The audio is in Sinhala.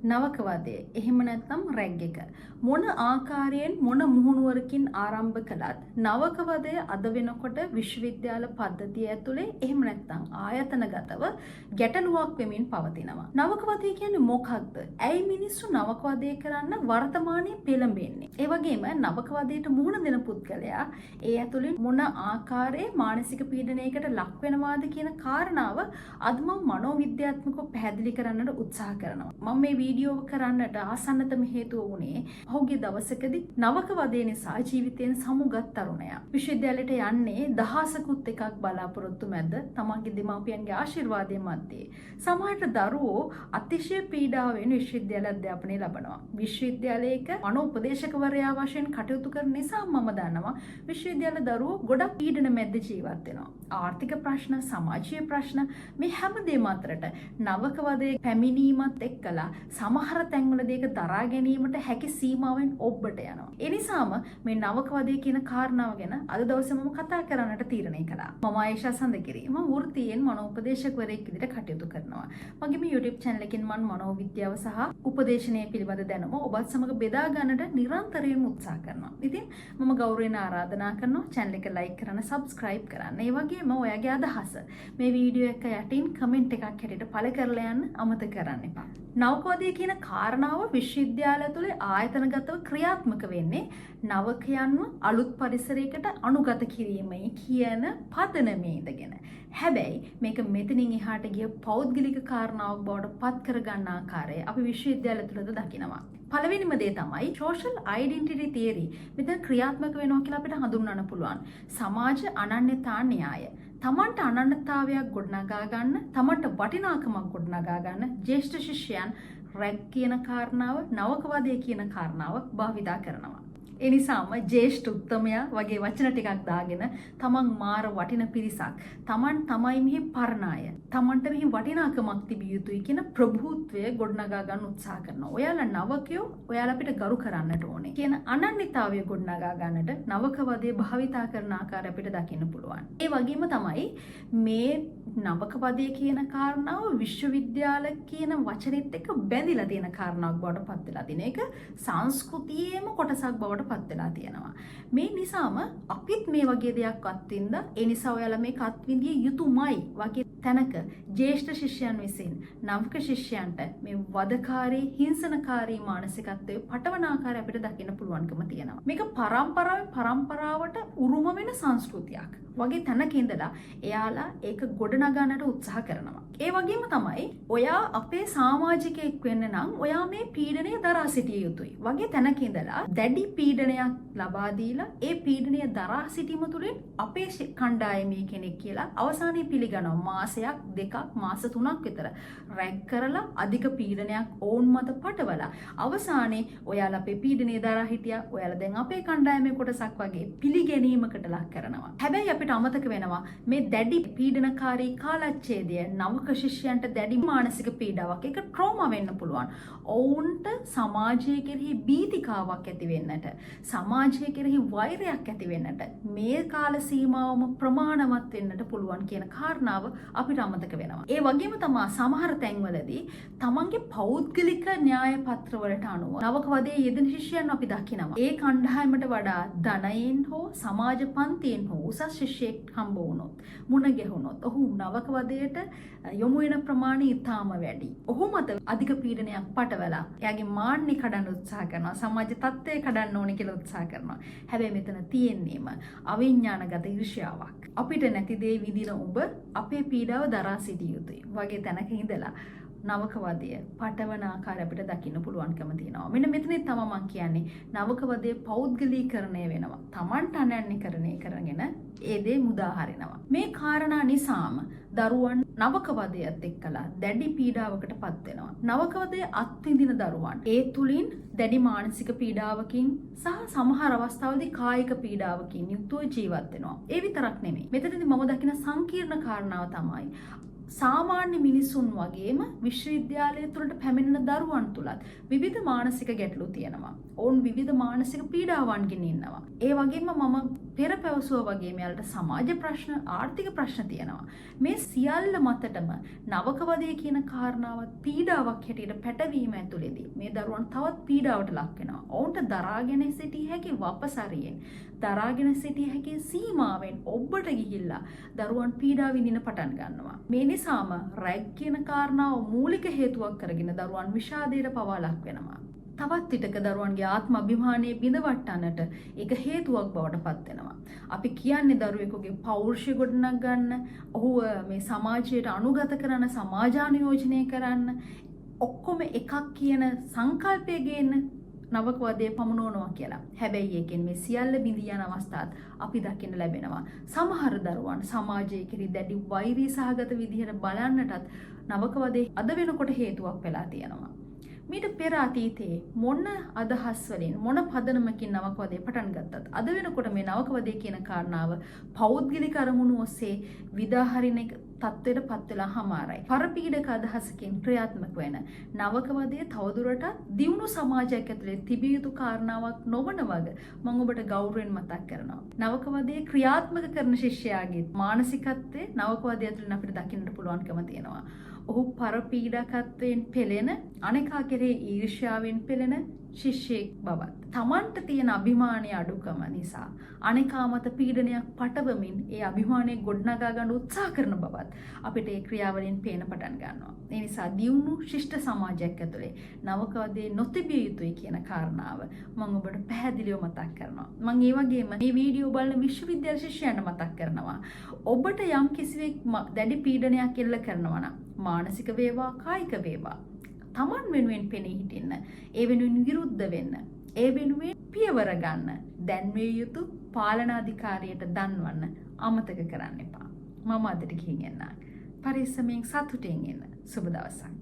නවකවාදය එහෙම නැත්නම් රැග් එක මොන ආකාරයෙන් මොන මුහුණුවරකින් ආරම්භ කළත් නවකවාදය අද වෙනකොට විශ්වවිද්‍යාල පද්ධතිය ඇතුලේ එහෙම නැත්නම් ආයතනගතව ගැටලුවක් වෙමින් පවතිනවා. නවකවාදය කියන්නේ මොකක්ද? ඇයි මිනිස්සු නවකවාදය කරන්න වර්තමානයේ පෙළඹෙන්නේ? ඒ වගේම නවකවාදයට මුහුණ දෙන පුද්ගලයා ඒ ඇතුලින් මොන ආකාරයේ මානසික පීඩනයකට ලක් වෙනවාද කියන කාරණාව අද මම මනෝවිද්‍යාත්මකව පැහැදිලි කරන්නට උත්සාහ කරනවා. මම මේ වීඩියෝ කරන්නට ආසන්නතම හේතුව වුණේ ඔහුගේ දවසකදී නවකවාදය නිසා ජීවිතයෙන් සමුගත් තරුණයා විශ්වවිද්‍යාලයට යන්නේ දහසකුත් එකක් බලාපොරොත්තු මැද තමන්ගේ දෙමාපියන්ගේ ආශිර්වාදයෙන් මැද්දේ සමහර දරුවෝ අතිශය පීඩාවෙන් විශ්වවිද්‍යාල අධ්‍යාපනය ලබනවා. විශ්වවිද්‍යාලයක මනෝපදේශකවරයා වශයෙන් කටයුතු කරන නිසා මම දන්නවා විශ්වවිද්‍යාල දරුවෝ ගොඩක් පීඩන මැද්ද ජීවත් වෙනවා. ආර්ථික ප්‍රශ්න, සමාජීය ප්‍රශ්න මේ හැමදේම අතරට නවකවාදයේ පැමිණීමත් එක්කලා සමහර තැන්වලදී ඒක දරා ගැනීමට හැකි සීමාවෙන් ඔබට යනවා. ඒ නිසාම මේ නවකවාදය කියන කාරණාව ගැන අද දවසේ මම කතා කරන්නට තීරණය කළා. මම ආයිෂා සඳකිරි. මම වෘත්තියෙන් මනෝපදේශකවරයෙක් විදිහට කටයුතු කරනවා. මගේ මේ YouTube channel එකෙන් මම මනෝවිද්‍යාව සහ උපදේශනය පිළිබඳ දැනුම ඔබත් සමග බෙදා ගන්නට නිරන්තරයෙන් උත්සාහ කරනවා. ඉතින් මම ගෞරවයෙන් ආරාධනා කරනවා channel එක like කරන්න, subscribe කරන්න. ඒ වගේම ඔයාගේ අදහස මේ වීඩියෝ එක යටින් comment එකක් හැටියට පළ කරලා යන්න අමතක කරන්න එපා. නවකවාදය කියන කාරණාව විශ්වවිද්‍යාල තුළ ආයතනගතව ක්‍රියාත්මක වෙන්නේ නවකයන්ව අලුත් පරිසරයකට අනුගත කිරීමයි කියන පදනමේ ඉඳගෙන. හැබැයි මේක මෙතනින් එහාට ගිය පෞද්ගලික කාරණාවක් බවට පත් කරගන්න ආකාරය අපි විශ්වවිද්‍යාල තුළද දකිනවා. පළවෙනිම දේ තමයි social identity theory. මෙතන ක්‍රියාත්මක වෙනවා කියලා අපිට හඳුන්වන්න පුළුවන්. සමාජ අනන්‍යතා න්‍යාය. තමන්ට අනන්‍යතාවයක් ගොඩනගා ගන්න, තමන්ට වටිනාකමක් ගොඩනගා ගන්න ජ්‍යෙෂ්ඨ ශිෂ්‍යයන් රැග් කියන කාරණාව, නවකවාදය කියන කාරණාව භාවිතා කරනවා. ඒ නිසාම ජ්‍යෙෂ්ඨ උත්තමයා වගේ වචන ටිකක් දාගෙන තමන් මාර වටින පිරිසක්, තමන් තමයි මෙහි පරණාය, තමන්ට මෙහි වටිනාකමක් තිබිය යුතුයි කියන ප්‍රභූත්වය ගොඩනගා ගන්න උත්සාහ කරනවා. ඔයාලා නවකයෝ, ඔයාලා අපිට ගරු කරන්නට ඕනේ කියන අනන්‍යතාවය ගොඩනගා ගන්නට නවකවාදයේ භාවිතා කරන ආකාරය අපිට දකින්න පුළුවන්. ඒ වගේම තමයි මේ නවකවාදය කියන කාරණාව විශ්වවිද්‍යාල කියන වචනේත් එක්ක බැඳිලා තියෙන කාරණාවක් බවට පත් වෙලා තියෙන එක සංස්කෘතියේම කොටසක් බවට පත් වෙලා තියෙනවා. මේ නිසාම අපිත් මේ වගේ දෙයක් අත්විඳ, ඒ නිසා ඔයාලා මේක අත්විඳිය යුතුමයි වගේ තැනක ජ්‍යෙෂ්ඨ ශිෂ්‍යයන් විසින් නවක ශිෂ්‍යයන්ට මේ වදකාරී, හිංසනකාරී මානසිකත්වයේ පටවන ආකාරය අපිට දකින්න පුළුවන්කම තියෙනවා. මේක පරම්පරාවට උරුම වෙන සංස්කෘතියක් වගේ තැනක ඉඳලා එයාලා ඒක ගොඩනගන්නට උත්සාහ කරනවා. ඒ වගේම තමයි ඔයා අපේ සමාජිකයෙක් වෙන්න නම් ඔයා මේ පීඩනය දරා සිටිය යුතුයි වගේ තැනක ඉඳලා දැඩි පීඩනයක් ලබා දීලා ඒ පීඩනය දරා සිටීම තුළින් අපේ කණ්ඩායමේ කෙනෙක් කියලා අවසානයේ පිළිගනවා. මාසයක්, දෙකක්, මාස 3ක් විතර රැග් කරලා අධික පීඩනයක් ඕන් මත පටවලා අවසානයේ ඔයාලා අපේ පීඩනය දරා හිටියා, ඔයාලා දැන් අපේ කණ්ඩායමේ කොටසක් වගේ පිළිගැනීමකට ලක් කරනවා. හැබැයි අපිට අමතක වෙනවා මේ දැඩි පීඩනකාරී කාලච්ඡේදය නවක ශිෂ්‍යයන්ට දැඩි මානසික පීඩාවක්, ඒක ට්‍රෝමා වෙන්න පුළුවන්. ඔවුන්ට සමාජය කෙරෙහි බීතිකාවක් ඇති වෙන්නට, සමාජය කෙරෙහි වෛරයක් ඇති වෙන්නට මේ කාල සීමාවම ප්‍රමාණවත් වෙන්නට පුළුවන් කියන කාරණාව අපිට අමතක වෙනවා. ඒ වගේම තමයි සමහර තැන්වලදී තමන්ගේ පෞද්ගලික න්‍යාය පත්‍රවලට අනුව නවකවාදයේ යෙදෙන ශිෂ්‍යයන් අපි දකිනවා. ඒ කණ්ඩායමට වඩා ධනයෙන් හෝ සමාජ පන්තියෙන් හෝ උසස් ශිෂ්‍යෙක් හම්බ වුණොත්, මුණ ගැහුණොත් ඔහු නවකවාදයට යොමු වෙන ප්‍රමාණය ඉතාම වැඩි. ඔහු මත අධික පීඩනයක් පටවලා එයාගේ මාන්නය කඩන්න උත්සාහ කරනවා, සමාජ තත්ත්වය කඩන්න ඕනේ කියලා උත්සාහ කරනවා. හැබැයි මෙතන තියෙන්නේම අවිඥානගත ඊර්ෂ්‍යාවක්. අපිට නැති දේ විඳින ඔබ අපේ පීඩාව දරා සිටිය යුතුයි වගේ තැනක ඉඳලා නවකවාදය පටවන ආකාරය අපිට දකින්න පුළුවන්කම තියෙනවා. මෙන්න මෙතනදී තමයි මම කියන්නේ නවකවාදයේ පෞද්ගලීකරණය වෙනවා. Tamanට අනන්‍යකරණය කරගෙන ඒ දේ මුදා හරිනවා. මේ කාරණා නිසාම දරුවන් නවකවාදයට එක්කලා දැඩි පීඩාවකට පත් වෙනවා. නවකවාදයේ අත්විඳින දරුවන් ඒ තුලින් දැඩි මානසික පීඩාවකින් සහ සමහර අවස්ථාවලදී කායික පීඩාවකින් යුක්තව ජීවත් වෙනවා. ඒ විතරක් නෙමෙයි. මෙතනදී මම දකින සංකීර්ණ කාරණාව තමයි සාමාන්‍ය මිනිසුන් වගේම විශ්වවිද්‍යාලය තුළට පැමිණෙන දරුවන් තුලත් විවිධ මානසික ගැටලු තියෙනවා. ඔවුන් විවිධ මානසික පීඩාවන්ගෙන් ඉන්නවා. ඒ වගේම මම පෙර පැවසුවා වගේ මෙයාලට සමාජ ප්‍රශ්න, ආර්ථික ප්‍රශ්න තියෙනවා. මේ සියල්ල මතටම නවකවදය කියන කාරණාවත් පීඩාවක් හැටියට පැටවීම ඇතුළේදී මේ දරුවන් තවත් පීඩාවට ලක් වෙනවා. ඔවුන්ට දරාගෙන සිටිය හැකි වපසරියෙන්, දරාගෙන සිටිය හැකි සීමාවෙන් ඔබට ගිහිල්ලා දරුවන් පීඩා විඳින පටන් ගන්නවා. මේ නිසාම රැග් කියන කාරණාව මූලික හේතුවක් කරගෙන දරුවන් විෂාදයට පවා ලක් වෙනවා. තවත් විටක දරුවන්ගේ ආත්ම අභිමානය බිඳවට්ටන්නට ඒක හේතුවක් බවට පත් වෙනවා. අපි කියන්නේ දරුවෙකුගේ පෞරුෂය ගොඩනග ගන්න, ඔහුව මේ සමාජයට අනුගත කරන, සමාජානුයෝජනය කරන්න, ඔක්කොම එකක් කියන සංකල්පය ගේන්න නවකවදේ පමුණුවනවා කියලා. හැබැයි ඒකෙන් මේ සියල්ල බිඳී යන අවස්ථාත් අපි දකින්න ලැබෙනවා. සමහර දරුවන් සමාජයේ කෙරෙහි දැඩි වෛරී සහගත විදිහට බලන්නටත් නවකවදේ අද වෙනකොට හේතුවක් වෙලා තියෙනවා. මීට පෙර අතීතයේ මොන අදහස් වලින් මොන පදනමකින් නවකවදේ පටන් ගත්තත් අද වෙනකොට මේ නවකවදේ කියන කාරණාව පෞද්ගලික අරමුණු ඔස්සේ විදාහරින තත්ත්වයට පත් වෙලා හමාරයි. පරපීඩක අදහසකින් ක්‍රියාත්මක වෙන නවකවදේ තවදුරටත් දියුණු සමාජයක් ඇතුලේ තිබිය යුතු කාරණාවක් නොවන වග මම ඔබට ගෞරවයෙන් මතක් කරනවා. නවකවදේ ක්‍රියාත්මක කරන ශිෂ්‍යයාගේ මානසිකත්වයේ නවකවදේ ඇතුලේ අපිට දකින්නට පුළුවන්කම තියෙනවා. ඔහු පරපීඩකත්වයෙන් පෙළෙන, අනෙකා කෙරෙහි ඊර්ෂ්‍යාවෙන් පෙළෙන ශිෂ්‍යෙක් බවත්, තමන්ට තියෙන අභිමානයේ අඩුකම නිසා අනෙකා මත පීඩනයක් පටවමින් ඒ අභිමානය ගොඩනගා ගන්න උත්සාහ කරන බවත් අපිට ඒ ක්‍රියාවලින් පේන පටන් ගන්නවා. ඒ නිසා දියුණු ශිෂ්ට සමාජයක් ඇතුලේ නවකවදේ නොතිබිය යුතුයි කියන කාරණාව මම ඔබට පැහැදිලිව මතක් කරනවා. මම ඒ වගේම මේ වීඩියෝ බලන විශ්වවිද්‍යාල ශිෂ්‍යයන්ට මතක් කරනවා. ඔබට යම් කිසිවෙක් දැඩි පීඩනයක් එල්ල කරනවා නම් මානසික වේවා, කායික වේවා, තමන් වෙනුවෙන් පෙනී හිටින්න, ඒ වෙනුවෙන් විරුද්ධ වෙන්න, ඒ වෙනුවෙන් පියවර ගන්න දැන්විය යුතු පාලනාධිකාරියට දන්වන්න අමතක කරන්න එපා. මම අදට ගිහින් එන්නම්. පරිස්සමෙන් සතුටින් ඉන්න. සුබ දවසක්.